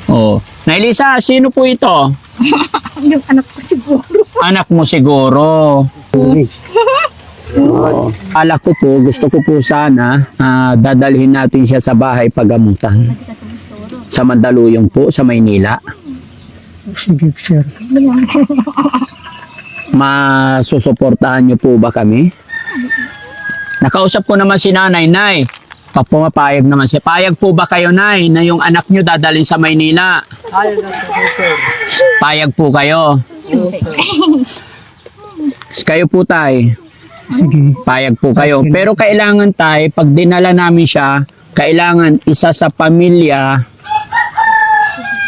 Oh. Nailisa, sino po ito? Yung anak ko siguro. Anak mo siguro. Oo. Alak ko po, gusto ko po sana dadalhin natin siya sa bahay pagamutan. Sa Mandaluyong po, sa Maynila. Sige, sir. Masusuportahan niyo po ba kami? Nakausap ko naman si Nanay. Nay, pumapayag naman siya. Payag po ba kayo, Nay, na yung anak niyo dadalhin sa Maynila? Payag po kayo. Kayo po, Tay. Sige. Payag po kayo. Pero kailangan, Tay, pag dinala namin siya, kailangan isa sa pamilya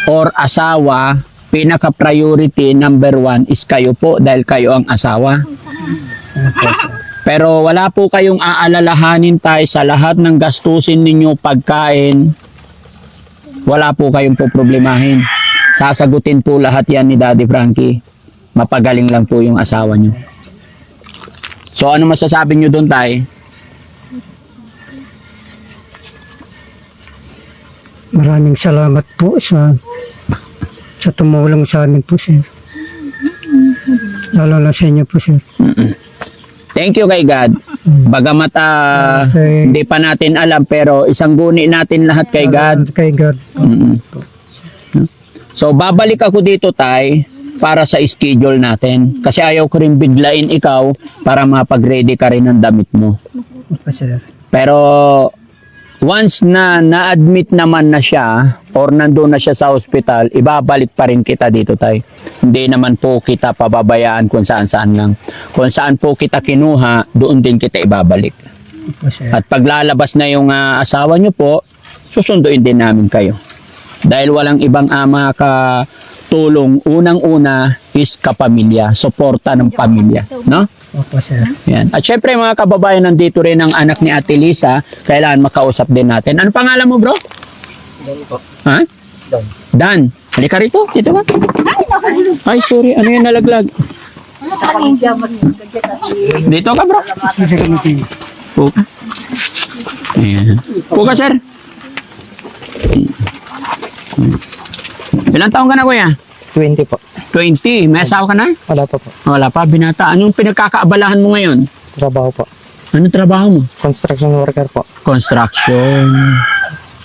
or asawa, pinaka-priority number 1 is kayo po dahil kayo ang asawa. Pero wala po kayong aalalahanin, Tay, sa lahat ng gastusin ninyo pagkain. Wala po kayong poproblemahin. Sasagutin po lahat yan ni Daddy Frankie. Mapagaling lang po yung asawa nyo. So ano masasabi nyo doon, Tay? Maraming salamat po sa tumulong sa amin po, sir. Lalo na sa inyo po, sir. Thank you kay God. Bagamat hindi pa natin alam, pero isang guni natin lahat kay God. Kay God. So babalik ako dito, Tay, para sa schedule natin. Kasi ayaw ko rin biglain ikaw para mapag-ready ka rin ng damit mo. Opo, sir. Pero once na na-admit naman na siya or nandun na siya sa hospital, ibabalik pa rin kita dito, Tay. Hindi naman po kita pababayaan kung saan-saan lang. Kung saan po kita kinuha, doon din kita ibabalik. Opo, sir. At paglalabas na yung asawa nyo po, susunduin din namin kayo. Dahil walang ibang ama ka tulong, unang-una is kapamilya, suporta ng pamilya, no? Opo, sir. Yan. At syempre mga kababayan, nandito rin ang anak ni Ate Lisa, kailangan makausap din natin. Ano pangalan mo, bro? Dan po. Ha? Dan. Dan. Halika rito, dito ka. Ay, sorry, ano yung nalaglag? Dito ka, bro. Puka. Ayan. Puka, sir. Ilang taong ka na, kuya? 20 po. 20. May asawa ka na? Wala pa po. Wala pa, binata. Anong pinagkakaabalahan mo ngayon? Trabaho po. Anong trabaho mo? Construction worker po. Construction.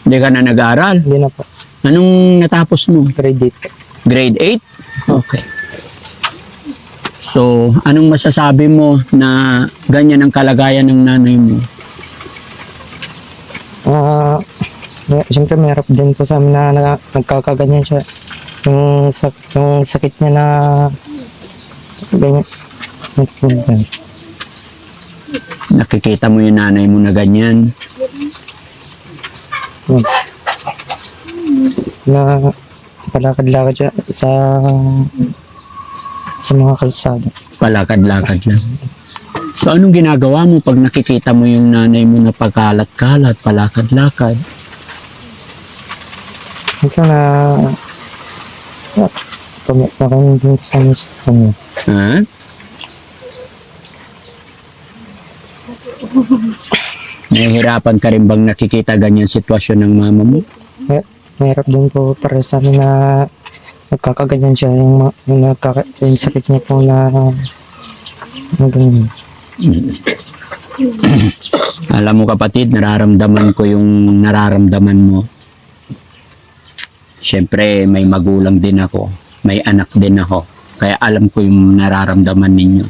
Hindi ka na nag-aaral? Hindi na po. Anong natapos mo? Grade 8. Grade 8? Okay. So, anong masasabi mo na ganyan ang kalagayan ng nanay mo? Siyempre mahirap din po sa amin na nagkakaganyan siya. Yung sakit niya na ganyan. Nakikita mo yung nanay mo na ganyan. Na palakad-lakad siya sa mga kalsada. Palakad-lakad lang. So, anong ginagawa mo pag nakikita mo yung nanay mo na pagkalat-kalat, palakad-lakad? Ito na pamit din sa kanya. Ha? Nahihirapan ka rin bang nakikita ganyan sitwasyon ng mama mo? Mahirap din po para sa amin na nagkakaganyan siya. Yung sakit niya po na ganyan. Alam mo kapatid, nararamdaman ko yung nararamdaman mo. Siyempre, may magulang din ako. May anak din ako. Kaya alam ko yung nararamdaman ninyo.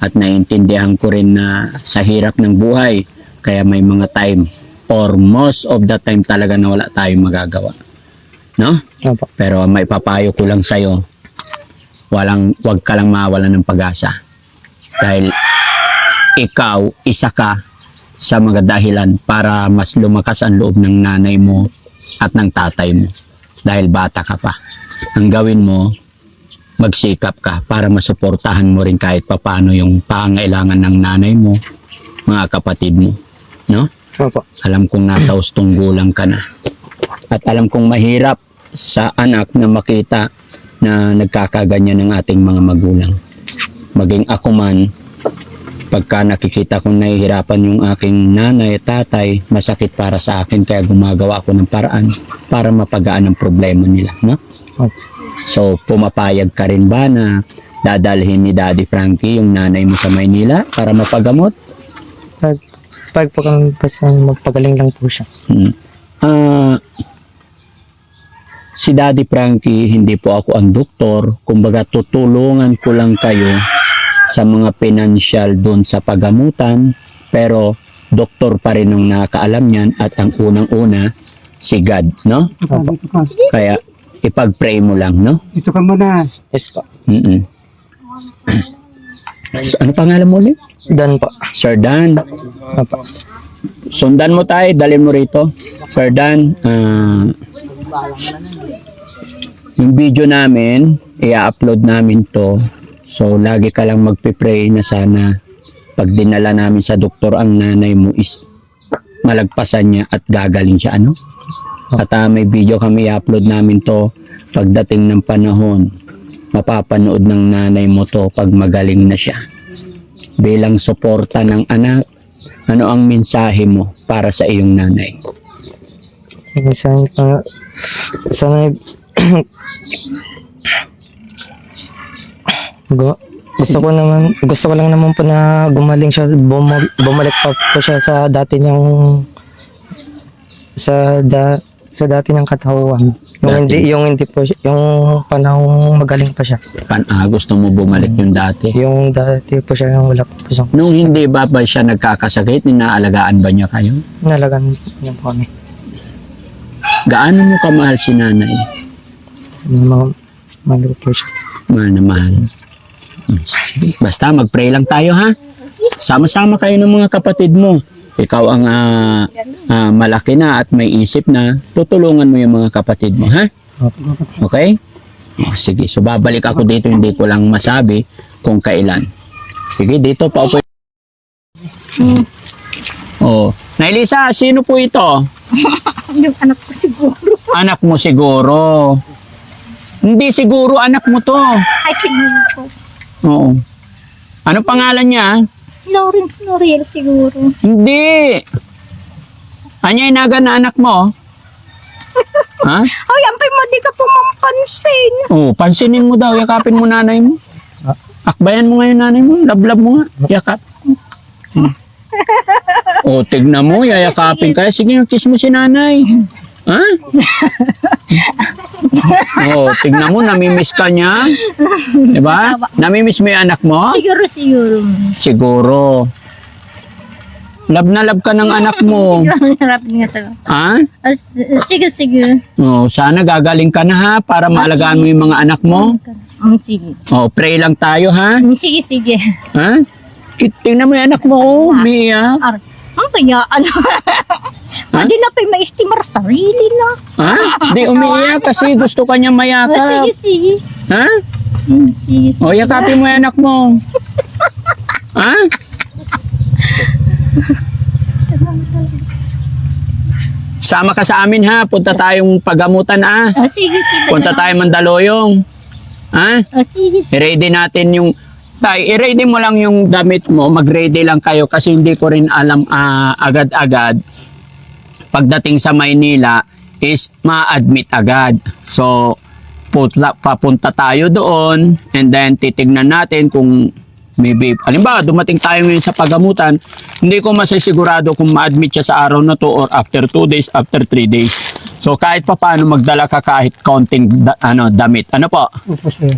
At naiintindihan ko rin na sa hirap ng buhay, kaya may mga time or most of the time talaga na wala tayong magagawa. No? Opo. Pero may papayo ko lang sa'yo, wag ka lang mawalan ng pag-asa. Dahil ikaw, isa ka sa mga dahilan para mas lumakas ang loob ng nanay mo at ng tatay mo. Dahil bata ka pa. Ang gawin mo, magsikap ka para masuportahan mo rin kahit papaano yung pangailangan ng nanay mo, mga kapatid mo. No? Opo. Alam kong nasa ustong gulang ka na. At alam kong mahirap sa anak na makita na nagkakaganyan ng ating mga magulang. Maging ako man, Pagka nakikita kong nahihirapan yung aking nanay at tatay, masakit para sa akin kaya gumagawa ako ng paraan para mapagaan ang problema nila, no? Opo. So, pumapayag ka rin ba na dadalhin ni Daddy Frankie yung nanay mo sa Maynila para mapagamot? Pag po kami magpagaling lang po siya. Si Daddy Frankie, hindi po ako ang doktor. Kumbaga, tutulungan ko lang kayo sa mga financial doon sa pagamutan. Pero, doktor pa rin ang nakakaalam niyan at ang unang-una, si God, no? Dito ka. Kaya, ipag-pray mo lang, no? Dito ka muna. Yes po. So, ano pangalan mo ulit? Dan po. Sir Dan. Opo. Sundan mo tayo, dalhin mo rito. Sir Dan, yung video namin, i-upload namin to. So, lagi ka lang magpipray na sana pag dinala namin sa doktor ang nanay mo is malagpasan niya at gagaling siya, ano? At may video kami i-upload namin to pagdating ng panahon. Mapapanood ng nanay mo to pag magaling na siya. Bilang suporta ng anak, ano ang mensahe mo para sa iyong nanay? Sana gusto ko lang naman po na gumaling siya, bumalik pa po siya sa dati niyang sa dati ng katawan. Yung hindi po yung panahong magaling pa siya. Gusto mo bumalik yung dati? Yung dati po siya yung wala po sa Nung hindi ba siya nagkakasakit, inaalagaan ba niya kayo? nalagan niya po kami. Gaano mo kamahal si nanay? Malo po siya. Mahal na mahal. Sige, basta mag-pray lang tayo, ha? Sama-sama kayo ng mga kapatid mo. Ikaw ang malaki na at may isip na, tutulungan mo yung mga kapatid mo, ha? Okay? Sige, so babalik ako dito, hindi ko lang masabi kung kailan. Sige, dito pa upo. Nailisa, sino po ito? Yung anak ko siguro. Anak mo siguro. Hindi siguro anak mo to. Ay, siguro. Oo. Ano pangalan niya? Lawrence Noriel siguro. Hindi. Anya inaga na anak mo? Ha? Ay, ampay mo, di ka pumampansin. Oh, pansinin mo daw, yakapin mo nanay mo. Akbayan mo ngayon nanay mo, lablab mo nga, yakap. Oh, tignan mo, yayakapin ka. Sige, kiss mo si nanay. Ha? Oh, tignan mo, namimiss ka niya. Diba? Namimiss mo yung anak mo? Siguro. Siguro. Love na love ka ng anak mo. Harap niya to. Ha? Sige. Oh, sana gagaling ka na ha para maalagaan mo yung mga anak mo. Sige. Oh, pray lang tayo ha. Sige. Ha? Tingnan mo yung anak mo, oh, Mia. Ang kaya, ano? Hindi na pa ma-estimar sarili na. Ha? Di umiiyak kasi gusto ka niya mayakap. Sige. Ha? Sige. O, yakapin mo yung anak mo. Ha? Sama ka sa amin ha. Punta tayong pagamutan ha. Sige. Punta tayong Mandaluyong. Ha? Sige. I-ready natin yung... Tay, i-ready mo lang yung damit mo. Mag-ready lang kayo kasi hindi ko rin alam agad-agad. Pagdating sa Maynila is ma-admit agad. So, papunta tayo doon and then titignan natin kung maybe, halimbawa, dumating tayo ngayon sa pagamutan, hindi ko masisigurado kung ma-admit siya sa araw na to or after 2 days, after 3 days. So, kahit pa paano magdala ka kahit kaunting damit. Ano po? Opo, sir.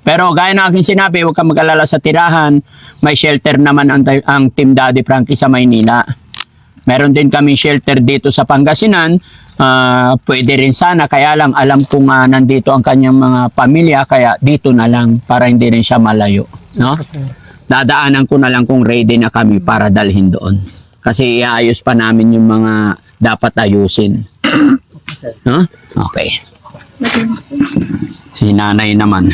Pero gaya na aking sinabi, huwag kang mag-alala sa tirahan. May shelter naman ang Team Daddy Frankie sa Maynila. Meron din kami shelter dito sa Pangasinan. Pwede rin sana, kaya lang alam ko nga nandito ang kanyang mga pamilya, kaya dito na lang para hindi rin siya malayo. No? Dadaanan ko na lang kung ready na kami para dalhin doon. Kasi iayos pa namin yung mga dapat ayusin. No? Okay. Si nanay naman.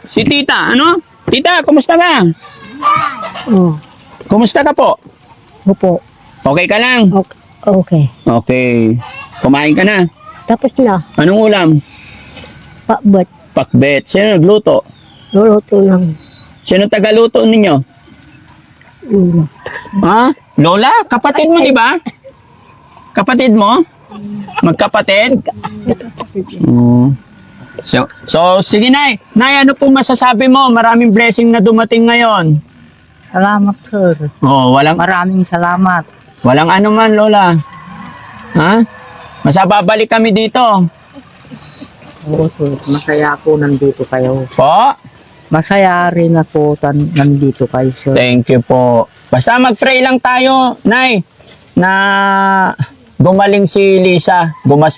Si tita, ano? Tita, kumusta ka? Oh, Kumusta ka po? opo. Okay ka lang? Okay. Okay. Kumain ka na? Tapos na, Anong ulam? pakbat. Pakbet. Sino nagluto? Luluto lang. Sino tagaluto ninyo? Ha? Lola? Kapatid mo, di ba? Kapatid mo? Magkapatid? Oo. So, sige, Nay. Nay, ano po masasabi mo? Maraming blessing na dumating ngayon. Salamat, sir. Oh, Maraming salamat. walang ano man, Lola. Ha? Babalik kami dito. Oo, sir. Masaya ako nandito kayo. Po? Masaya rin ako nandito kayo, sir. Thank you po. Basta mag-pray lang tayo, Nay, na gumaling si Lisa.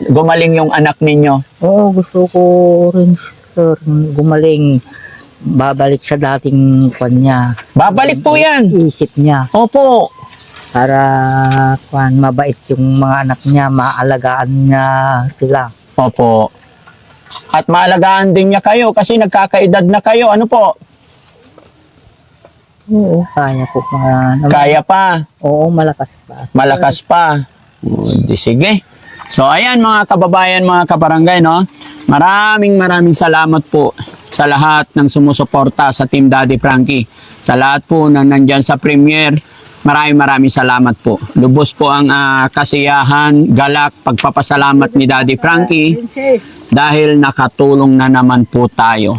Gumaling yung anak ninyo. Oo, gusto ko rin, sir, gumaling. Babalik sa dating kanya. Babalik po yan. Isip niya. Opo. Para mabait yung mga anak niya, maalagaan niya sila. Opo. At maalagaan din niya kayo kasi nagkakaedad na kayo. Ano po? Oo, kaya po. Kaya pa. Oo, malakas pa. Malakas pa. O, di sige. So, ayan mga kababayan, mga kabarangay, no? Maraming salamat po sa lahat ng sumusuporta sa Team Daddy Frankie. Sa lahat po na nandyan sa premiere, maraming salamat po. Lubos po ang kasiyahan, galak, pagpapasalamat ni Daddy Frankie dahil nakatulong na naman po tayo.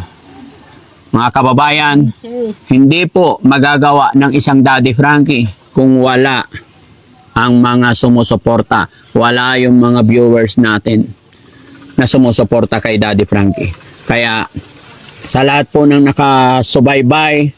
Mga kababayan, hindi po magagawa ng isang Daddy Frankie kung wala ang mga sumusuporta. Wala yung mga viewers natin na sumusuporta kay Daddy Frankie. Kaya sa lahat po ng nakasubaybay,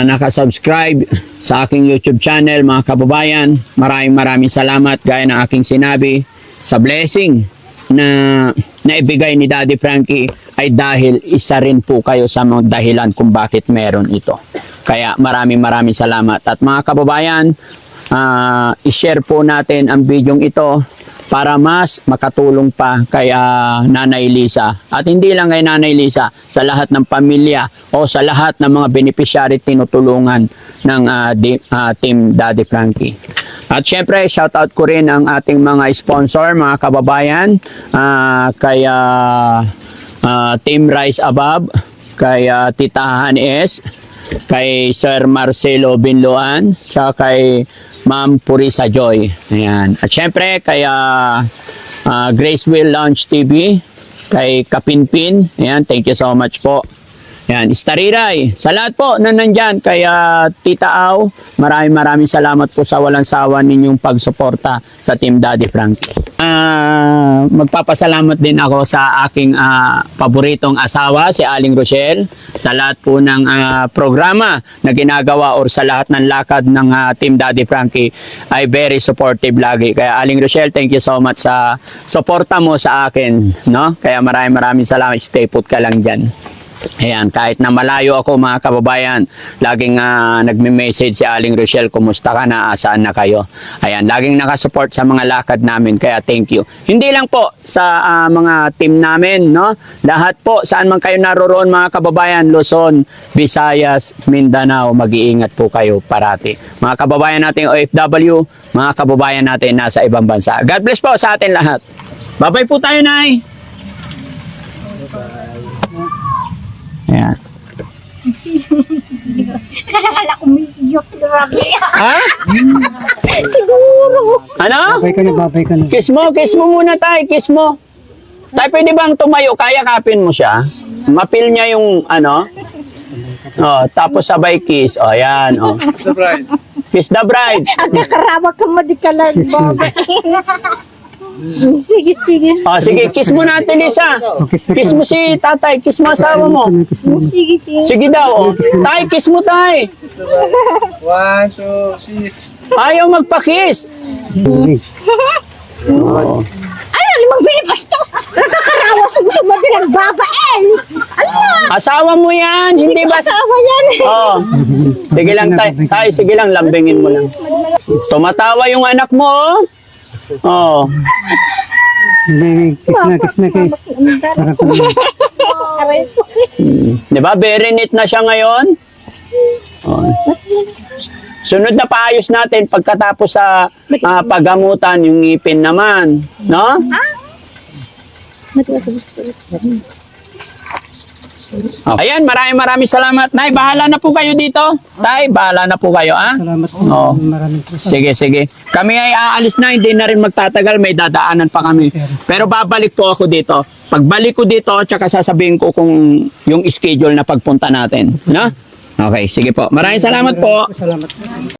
nakasubscribe sa aking YouTube channel, mga kababayan, maraming salamat. Gaya ng aking sinabi, sa blessing na naibigay ni Daddy Frankie ay dahil isa rin po kayo sa mga dahilan kung bakit meron ito. Kaya maraming salamat. At mga kababayan, i-share po natin ang video ito para mas makatulong pa kay Nanay Lisa. At hindi lang kay Nanay Lisa, sa lahat ng pamilya o sa lahat ng mga beneficiary tinutulungan ng Team Daddy Frankie. At syempre, shoutout ko rin ang ating mga sponsor, mga kababayan, kay Team Rise Above, kay Tita Hanes, kay Sir Marcelo Binloan, tsaka kay Ma'am Purisa Joy. Ayan. At syempre, kay Grace Will Launch TV, kay Kapinpin. Ayan, thank you so much po. Ayan, Istariray. Sa lahat po na nandyan, kay Tita Au, maraming salamat po sa walang sawa ninyong pagsuporta sa Team Daddy Frankie. Magpapasalamat din ako sa aking paboritong asawa, si Aling Rochelle, sa lahat po ng programa na ginagawa or sa lahat ng lakad ng Team Daddy Frankie ay very supportive lagi. Kaya Aling Rochelle, thank you so much sa suporta mo sa akin, no? Kaya maraming salamat. Stay put ka lang dyan. Ayan, kahit na malayo ako mga kababayan, laging nagme-message si Aling Rochelle, kumusta ka na, saan na kayo? Ayan, laging nakasupport sa mga lakad namin, kaya thank you. Hindi lang po sa mga team namin, no? Lahat po, saan man kayo naroroon mga kababayan, Luzon, Visayas, Mindanao, mag-iingat po kayo parati. Mga kababayan natin OFW, mga kababayan natin nasa ibang bansa. God bless po sa atin lahat. Bye-bye po tayo, Nay. Ayan. Akala ko may iyok. Grabe. Ha? Siguro. Ano? Babay ka na. Kiss mo muna tay, kiss mo. Tay, pwede bang tumayo? Kaya kapin mo siya. Mapil niya yung ano. Oh, tapos sabay kiss. Oh, yan. Oh. Kiss the bride. Agkakarawa ka madikalan, baba. Sige. Oh, sige, kiss mo natin, Lisa. Kiss mo si tatay, kiss mo asawa mo. Sige. Sige daw. Oh. Tay, kiss mo tay. 1, 2, kiss. Ayaw magpa-kiss. Oh. Ay, limang binipasto. Nagkakarawa sa gusto mo din ang babaen. Asawa mo yan, hindi ba? Asawa yan. Oh. Sige lang tay. Tay, sige lang, lambingin mo lang. Tumatawa yung anak mo, oh. Oh. Kiss na. Para ko na. Di ba? Very neat na siya ngayon. Oh. Sunod na paayos natin pagkatapos sa paggamutan yung ngipin naman. No? Okay. Ayan, maraming salamat. Nay, bahala na po kayo dito. Tay, bahala na po kayo, ha? Salamat po. Oo. Maraming po. Sige. Kami ay aalis na, hindi na rin magtatagal, may dadaanan pa kami. Pero babalik po ako dito. Pagbalik ko dito, tsaka sasabihin ko kung yung schedule na pagpunta natin. No? Okay, sige po. Maraming salamat po. Salamat po.